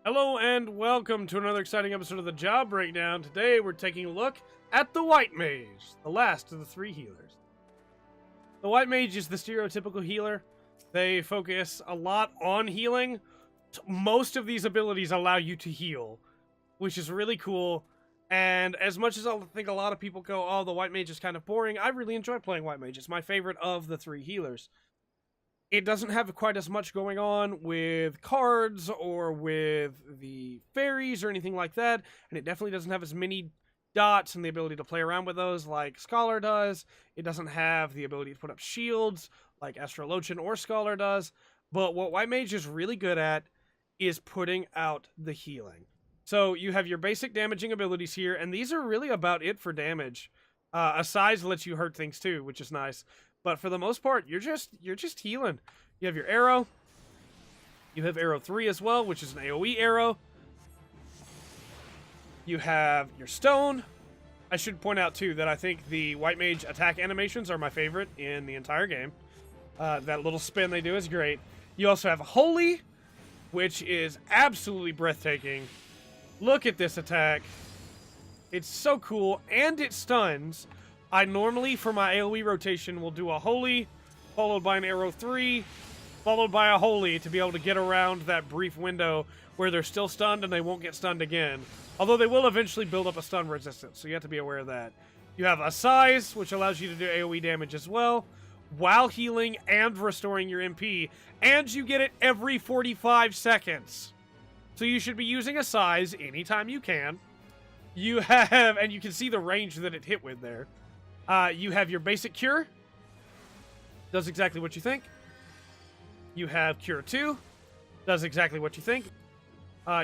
Hello and welcome to another exciting episode of the Job Breakdown. Today we're taking a look at the White Mage, the last of the three healers. The White Mage is the stereotypical healer. They focus a lot on healing. Most of these abilities allow you to heal, which is really cool. And as much as I think a lot of people go, oh, the White Mage is kind of boring, I really enjoy playing White Mage. It's my favorite of the three healers. It doesn't have quite as much going on with cards or with the fairies or anything like that, and it definitely doesn't have as many dots and the ability to play around with those like Scholar does. It doesn't have the ability to put up shields like Astrologian or Scholar does, but what White Mage is really good at is putting out the healing. So you have your basic damaging abilities here, and these are really about it for damage. A size lets you hurt things too, which is nice. But for the most part, you're just healing. You have your arrow. You have arrow 3 as well, which is an AoE arrow. You have your stone. I should point out too that I think the White Mage attack animations are my favorite in the entire game. That little spin they do is great. You also have Holy, which is absolutely breathtaking. Look at this attack. It's so cool, and it stuns. I normally, for my AoE rotation, will do a Holy, followed by an Arrow 3, followed by a Holy to be able to get around that brief window where they're still stunned and they won't get stunned again. Although they will eventually build up a stun resistance, so you have to be aware of that. You have a Size, which allows you to do AoE damage as well, while healing and restoring your MP, and you get it every 45 seconds. So you should be using a Size anytime you can. You have, and you can see the range that it hit with there. You have your basic cure. Does exactly what you think. You have cure 2. Does exactly what you think.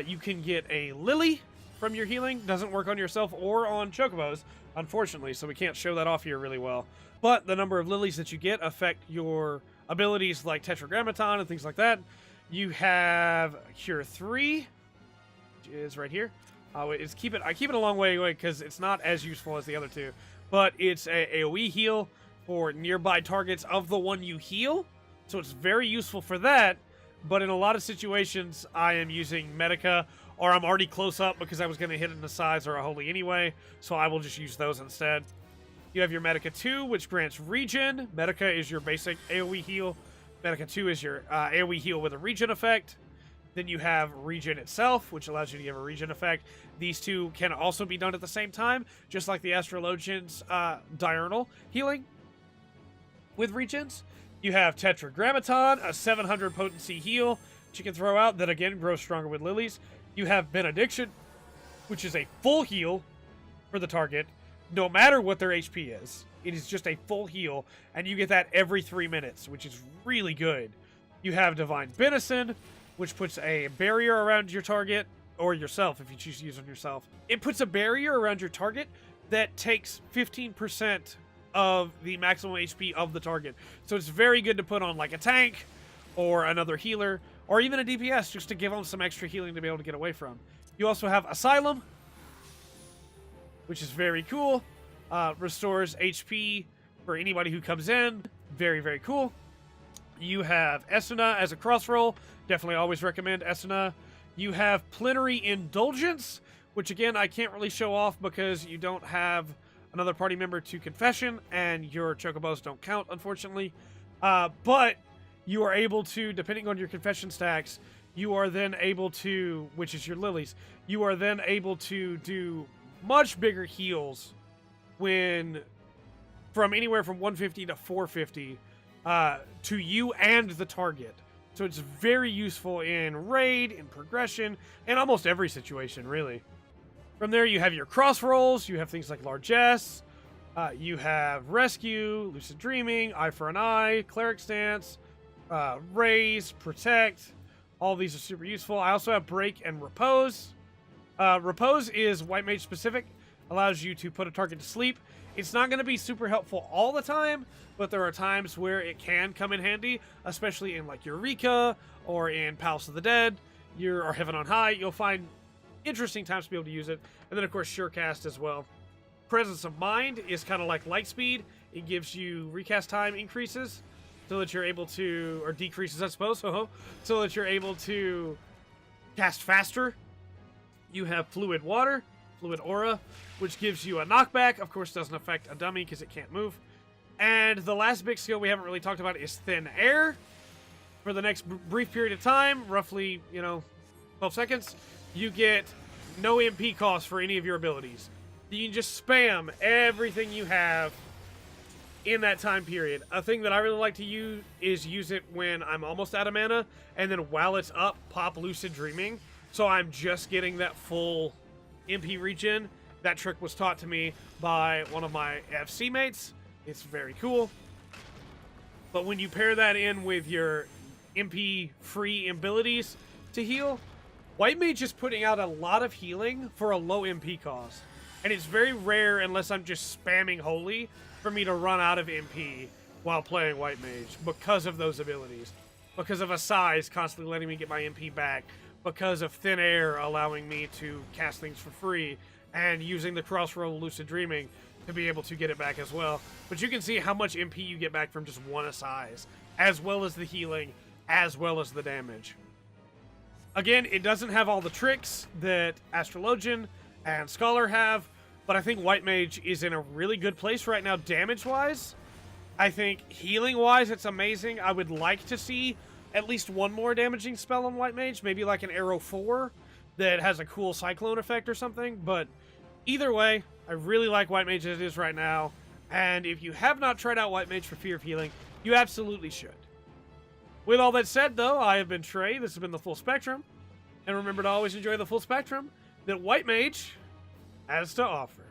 You can get a lily from your healing. Doesn't work on yourself or on chocobos, unfortunately, so we can't show that off here really well. But the number of lilies that you get affect your abilities like tetragrammaton and things like that. You have cure 3, which is right here. I keep it a long way away because it's not as useful as the other two. But it's a AoE heal for nearby targets of the one you heal. So it's very useful for that. But in a lot of situations, I am using Medica, or I'm already close up because I was going to hit in a Size or a Holy anyway. So I will just use those instead. You have your Medica 2, which grants regen. Medica is your basic AoE heal. Medica 2 is your AoE heal with a regen effect. Then you have regen itself, which allows you to give a regen effect. These two can also be done at the same time, just like the Astrologian's diurnal healing with regens. You have Tetragrammaton, a 700 potency heal, which you can throw out, that again grows stronger with lilies. You have Benediction, which is a full heal for the target, no matter what their HP is. It is just a full heal, and you get that every 3 minutes, which is really good. You have Divine Benison, which puts a barrier around your target, or yourself if you choose to use it on yourself. It puts a barrier around your target that takes 15% of the maximum HP of the target. So it's very good to put on like a tank, or another healer, or even a DPS, just to give them some extra healing to be able to get away from. You also have Asylum, which is very cool. Restores HP for anybody who comes in. Very, very cool. You have Esuna as a crossroll. Definitely always recommend Esuna. You have Plenary Indulgence, which again, I can't really show off because you don't have another party member to confession, and your chocobos don't count, unfortunately. But you are able to, depending on your confession stacks, you are then able to, which is your lilies, you are then able to do much bigger heals when, from anywhere from 150 to 450, to you and the target. So it's very useful in raid, in progression, and almost every situation, really. From there, you have your cross rolls. You have things like Largesse. You have Rescue, Lucid Dreaming, Eye for an Eye, Cleric Stance, Raise, Protect. All these are super useful. I also have Break and Repose. Repose is White Mage specific. Allows you to put a target to sleep. It's not going to be super helpful all the time, but there are times where it can come in handy, especially in like Eureka or in Palace of the Dead, or Heaven on High. You'll find interesting times to be able to use it. And then, of course, Surecast as well. Presence of Mind is kind of like Lightspeed. It gives you recast time increases so that you're able to, or decreases, I suppose, so that you're able to cast faster. You have Fluid Water, Fluid Aura, which gives you a knockback. Of course, doesn't affect a dummy because it can't move. And the last big skill we haven't really talked about is Thin Air. For the next brief period of time, roughly, 12 seconds, you get no MP cost for any of your abilities. You can just spam everything you have in that time period. A thing that I really like to use is use it when I'm almost out of mana, and then while it's up, pop Lucid Dreaming. So I'm just getting that full MP regen. That trick was taught to me by one of my FC mates. It's very cool. But when you pair that in with your MP-free abilities to heal, White Mage is putting out a lot of healing for a low MP cost. And it's very rare, unless I'm just spamming Holy, for me to run out of MP while playing White Mage because of those abilities. Because of a size constantly letting me get my MP back. Because of Thin Air allowing me to cast things for free. And using the Crossroad Lucid Dreaming to be able to get it back as well. But you can see how much MP you get back from just one size, as well as the healing, as well as the damage. Again, it doesn't have all the tricks that Astrologian and Scholar have, but I think White Mage is in a really good place right now damage-wise. I think healing-wise, it's amazing. I would like to see at least one more damaging spell on White Mage, maybe like an Arrow 4 that has a cool Cyclone effect or something, but either way, I really like White Mage as it is right now, and if you have not tried out White Mage for Fear of Healing, you absolutely should. With all that said, though, I have been Trey. This has been the Full Spectrum. And remember to always enjoy the full spectrum that White Mage has to offer.